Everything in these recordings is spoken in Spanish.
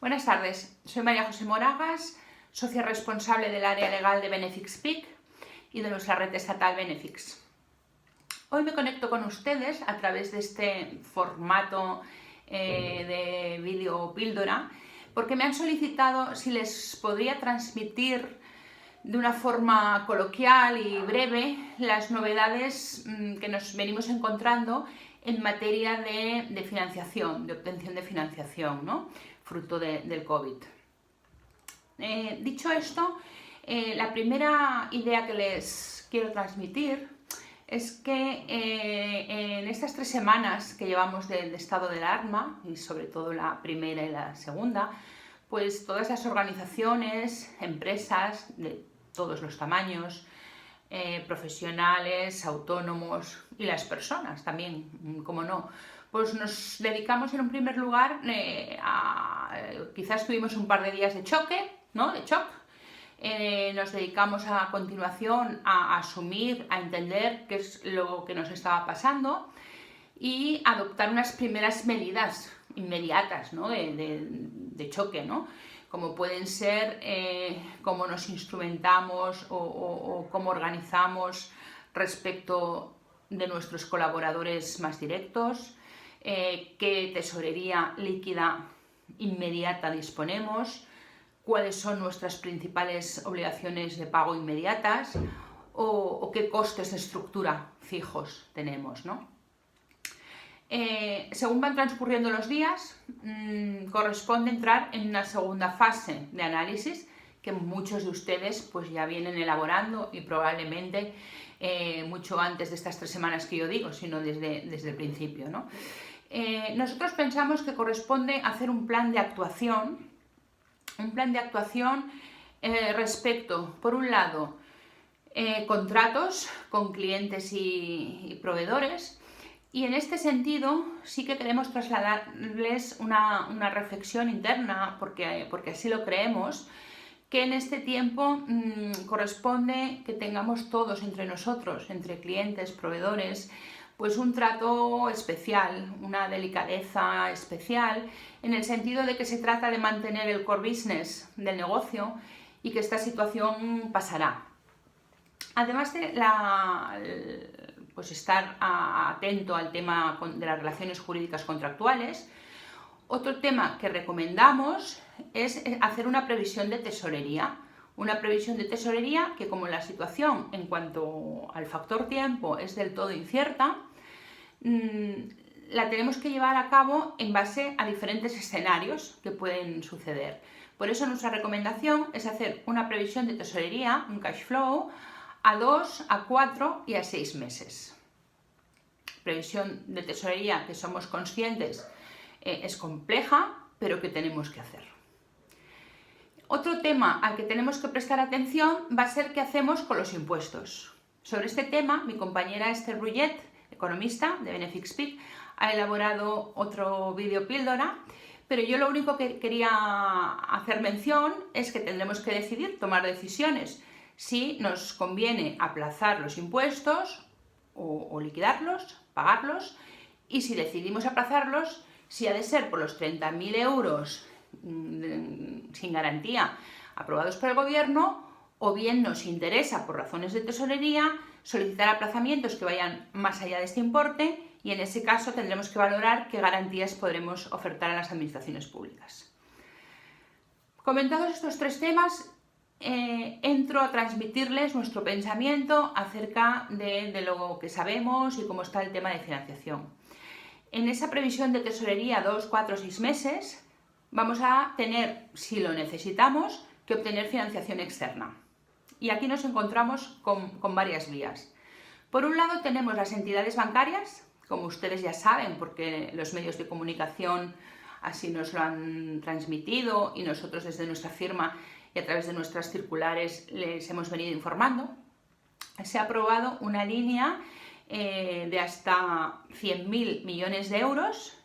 Buenas tardes, soy María José Moragas, socia responsable del área legal de Benefix PIC y de nuestra red estatal Benefix. Hoy me conecto con ustedes a través de este formato de vídeo píldora porque me han solicitado si les podría transmitir de una forma coloquial y breve las novedades que nos venimos encontrando en materia de financiación, de obtención de financiación, ¿no? Fruto del COVID. Dicho esto, la primera idea que les quiero transmitir es que en estas 3 semanas que llevamos de estado de alarma, y sobre todo la primera y la segunda, pues todas las organizaciones, empresas de todos los tamaños, profesionales, autónomos y las personas también, como no, pues nos dedicamos en un primer lugar quizás tuvimos un par de días de choque, ¿no? De shock. Nos dedicamos a continuación a asumir, a entender qué es lo que nos estaba pasando y adoptar unas primeras medidas inmediatas, ¿no? de choque, ¿no? Como pueden ser cómo nos instrumentamos o cómo organizamos respecto de nuestros colaboradores más directos, qué tesorería líquida inmediata disponemos, cuáles son nuestras principales obligaciones de pago inmediatas o qué costes de estructura fijos tenemos, ¿no? Según van transcurriendo los días, corresponde entrar en una segunda fase de análisis que muchos de ustedes pues ya vienen elaborando y probablemente mucho antes de estas 3 semanas que yo digo, sino desde el principio, ¿no? Nosotros pensamos que corresponde hacer un plan de actuación respecto, por un lado, contratos con clientes y proveedores, y en este sentido sí que queremos trasladarles una reflexión interna, porque así lo creemos, que en este tiempo corresponde que tengamos todos entre nosotros, entre clientes, proveedores, pues un trato especial, una delicadeza especial, en el sentido de que se trata de mantener el core business del negocio y que esta situación pasará. Además de pues estar atento al tema de las relaciones jurídicas contractuales, otro tema que recomendamos es hacer una previsión de tesorería. Una previsión de tesorería que, como la situación en cuanto al factor tiempo es del todo incierta, la tenemos que llevar a cabo en base a diferentes escenarios que pueden suceder. Por eso nuestra recomendación es hacer una previsión de tesorería, un cash flow, a 2, a 4 y a 6 meses. Previsión de tesorería que somos conscientes es compleja, pero que tenemos que hacer. Otro tema al que tenemos que prestar atención va a ser qué hacemos con los impuestos. Sobre este tema, mi compañera Esther Brullet, economista de Benefix PIC, ha elaborado otro vídeo píldora, pero yo lo único que quería hacer mención es que tendremos que decidir, tomar decisiones, si nos conviene aplazar los impuestos o liquidarlos, pagarlos, y si decidimos aplazarlos, si ha de ser por los 30.000 euros sin garantía aprobados por el gobierno, o bien nos interesa por razones de tesorería solicitar aplazamientos que vayan más allá de este importe, y en ese caso tendremos que valorar qué garantías podremos ofertar a las administraciones públicas. Comentados estos 3 temas, entro a transmitirles nuestro pensamiento acerca de lo que sabemos y cómo está el tema de financiación. En esa previsión de tesorería 2, 4, 6 meses, vamos a tener, si lo necesitamos, que obtener financiación externa. Y aquí nos encontramos con varias vías. Por un lado tenemos las entidades bancarias, como ustedes ya saben, porque los medios de comunicación así nos lo han transmitido y nosotros desde nuestra firma y a través de nuestras circulares les hemos venido informando. Se ha aprobado una línea de hasta 100.000 millones de euros.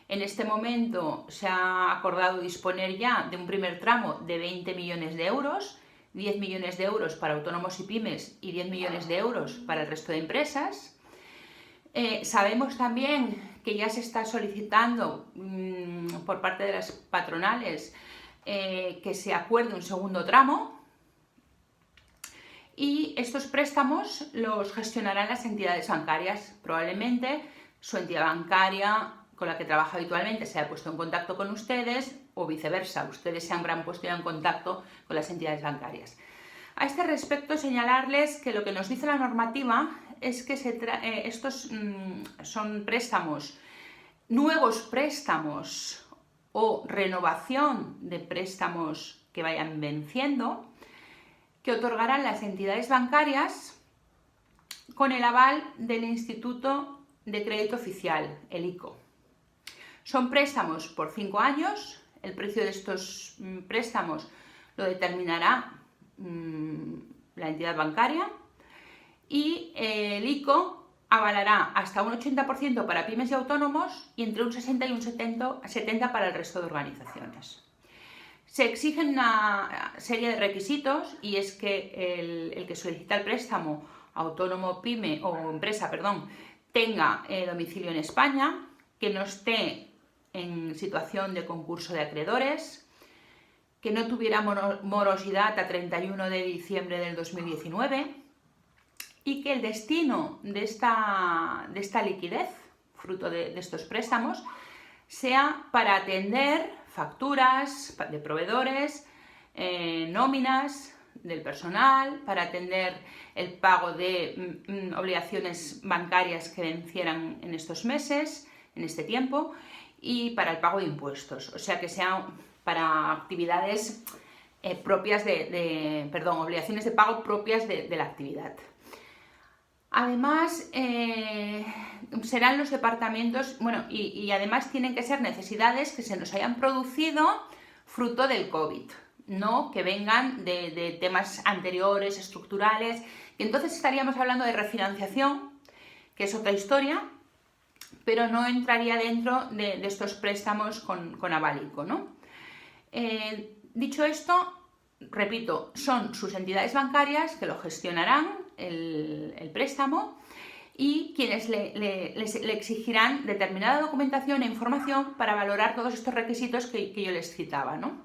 En este momento se ha acordado disponer ya de un primer tramo de 20 millones de euros, 10 millones de euros para autónomos y pymes y 10 millones de euros para el resto de empresas. Sabemos también que que ya se está solicitando por parte de las patronales que se acuerde un segundo tramo, y estos préstamos los gestionarán las entidades bancarias. Probablemente su entidad bancaria con la que trabaja habitualmente se haya puesto en contacto con ustedes, o viceversa, ustedes se habrán puesto ya en contacto con las entidades bancarias. A este respecto, señalarles que lo que nos dice la normativa es que estos son préstamos, nuevos préstamos o renovación de préstamos que vayan venciendo, que otorgarán las entidades bancarias con el aval del Instituto de Crédito Oficial, el ICO. Son préstamos por 5 años, el precio de estos préstamos lo determinará la entidad bancaria, y el ICO avalará hasta un 80% para pymes y autónomos y entre un 60 y un 70% para el resto de organizaciones. Se exigen una serie de requisitos, y es que el que solicita el préstamo, autónomo, pyme o empresa, tenga domicilio en España, que no esté en situación de concurso de acreedores, que no tuviera morosidad a 31 de diciembre del 2019 y que el destino de esta liquidez, fruto de estos préstamos, sea para atender facturas de proveedores, nóminas del personal, para atender el pago de obligaciones bancarias que vencieran en estos meses, en este tiempo, y para el pago de impuestos. O sea, que sea para actividades propias obligaciones de pago propias de la actividad. Además, serán los departamentos, y además tienen que ser necesidades que se nos hayan producido fruto del COVID, no que vengan de temas anteriores, estructurales, que entonces estaríamos hablando de refinanciación, que es otra historia, pero no entraría dentro de estos préstamos con aval ICO, ¿no? Dicho esto, repito, son sus entidades bancarias que lo gestionarán el préstamo, y quienes le exigirán determinada documentación e información para valorar todos estos requisitos que yo les citaba, ¿no?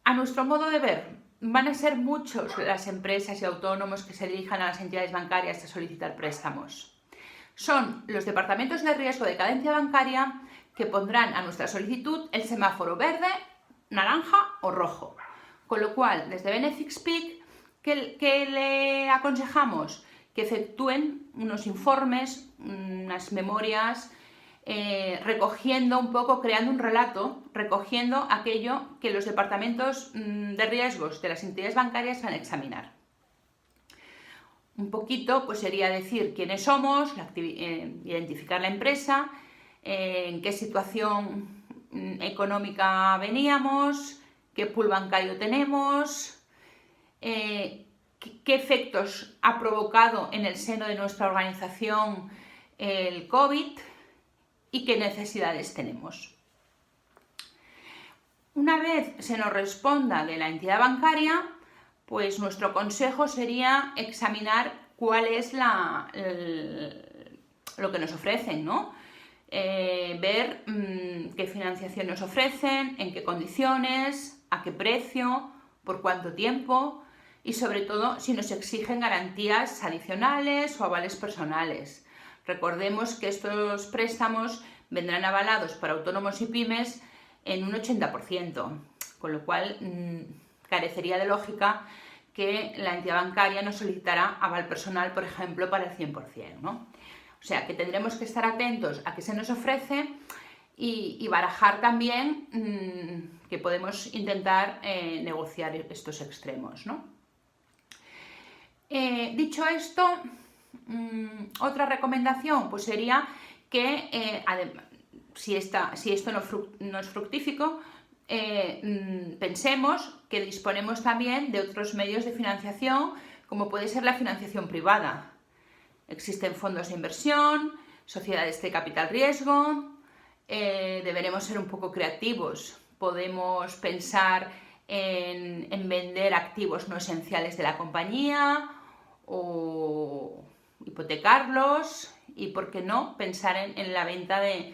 A nuestro modo de ver, van a ser muchos las empresas y autónomos que se dirijan a las entidades bancarias a solicitar préstamos. Son los departamentos de riesgo de cada entidad bancaria que pondrán a nuestra solicitud el semáforo verde, naranja o rojo. Con lo cual, desde Benefixpeak, que le aconsejamos que efectúen unos informes, unas memorias, recogiendo un poco, creando un relato, recogiendo aquello que los departamentos de riesgos de las entidades bancarias van a examinar. Un poquito pues sería decir quiénes somos, identificar la empresa, en qué situación económica veníamos, qué pool bancario tenemos, qué efectos ha provocado en el seno de nuestra organización el COVID y qué necesidades tenemos. Una vez se nos responda de la entidad bancaria, pues nuestro consejo sería examinar cuál es lo que nos ofrecen, ¿no? Ver qué financiación nos ofrecen, en qué condiciones, a qué precio, por cuánto tiempo, y sobre todo si nos exigen garantías adicionales o avales personales. Recordemos que estos préstamos vendrán avalados para autónomos y pymes en un 80%, con lo cual carecería de lógica que la entidad bancaria nos solicitara aval personal, por ejemplo, para el 100%, ¿no? O sea, que tendremos que estar atentos a qué se nos ofrece y barajar también que podemos intentar negociar estos extremos, ¿no? Dicho esto, otra recomendación pues sería que si esto no es fructífico, pensemos que disponemos también de otros medios de financiación, como puede ser la financiación privada. Existen fondos de inversión, sociedades de capital riesgo, deberemos ser un poco creativos. Podemos pensar en vender activos no esenciales de la compañía o hipotecarlos y, ¿por qué no?, pensar en la venta de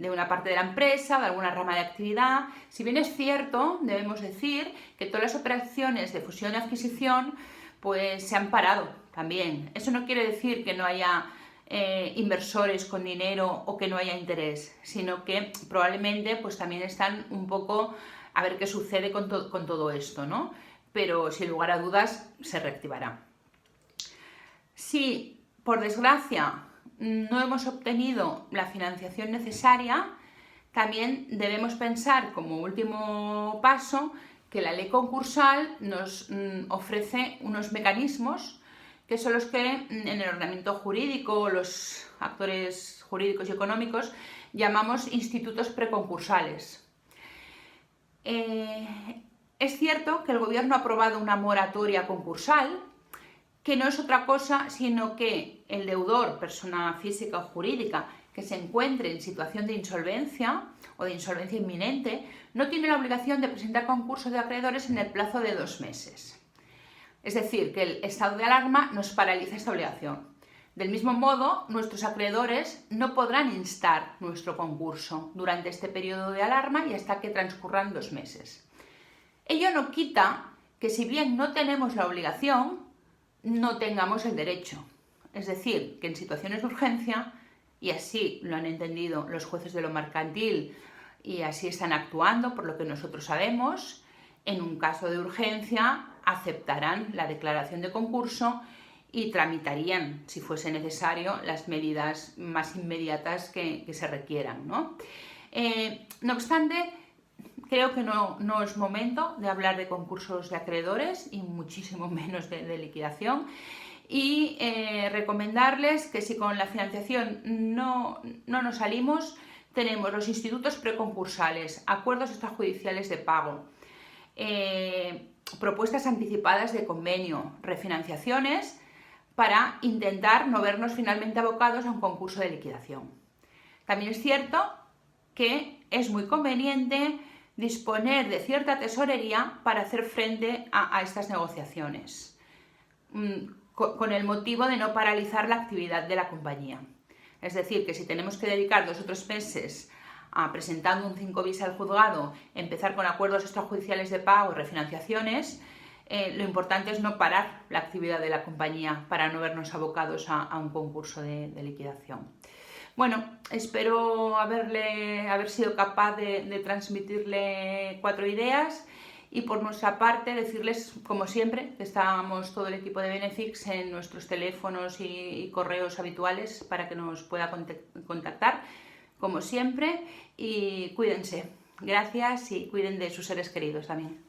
una parte de la empresa o de alguna rama de actividad. Si bien es cierto, debemos decir que todas las operaciones de fusión y adquisición pues se han parado también. Eso no quiere decir que no haya inversores con dinero o que no haya interés, sino que probablemente pues también están un poco a ver qué sucede con todo esto, ¿no? Pero sin lugar a dudas se reactivará. Si por desgracia no hemos obtenido la financiación necesaria, también debemos pensar como último paso que la ley concursal nos ofrece unos mecanismos que son los que en el ordenamiento jurídico, los actores jurídicos y económicos, llamamos institutos preconcursales. Es cierto que el Gobierno ha aprobado una moratoria concursal, que no es otra cosa sino que el deudor, persona física o jurídica, que se encuentre en situación de insolvencia o de insolvencia inminente, no tiene la obligación de presentar concurso de acreedores en el plazo de 2 meses. Es decir, que el estado de alarma nos paraliza esta obligación. Del mismo modo, nuestros acreedores no podrán instar nuestro concurso durante este periodo de alarma y hasta que transcurran 2 meses. Ello no quita que, si bien no tenemos la obligación, no tengamos el derecho. Es decir, que en situaciones de urgencia, y así lo han entendido los jueces de lo mercantil y así están actuando por lo que nosotros sabemos, en un caso de urgencia aceptarán la declaración de concurso y tramitarían, si fuese necesario, las medidas más inmediatas que se requieran, ¿no? No obstante, creo que no es momento de hablar de concursos de acreedores y muchísimo menos de liquidación, y recomendarles que, si con la financiación no nos salimos, tenemos los institutos preconcursales, acuerdos extrajudiciales de pago, propuestas anticipadas de convenio, refinanciaciones, para intentar no vernos finalmente abocados a un concurso de liquidación. También es cierto que es muy conveniente disponer de cierta tesorería para hacer frente a estas negociaciones, con el motivo de no paralizar la actividad de la compañía. Es decir, que si tenemos que dedicar 2 o 3 meses a, presentando un 5 bis al juzgado, empezar con acuerdos extrajudiciales de pago y refinanciaciones, lo importante es no parar la actividad de la compañía para no vernos abocados a un concurso de liquidación. Bueno, espero haber sido capaz de transmitirle 4 ideas, y por nuestra parte decirles, como siempre, que estamos todo el equipo de Benefix en nuestros teléfonos y correos habituales para que nos pueda contactar, como siempre, y cuídense. Gracias, y cuiden de sus seres queridos también.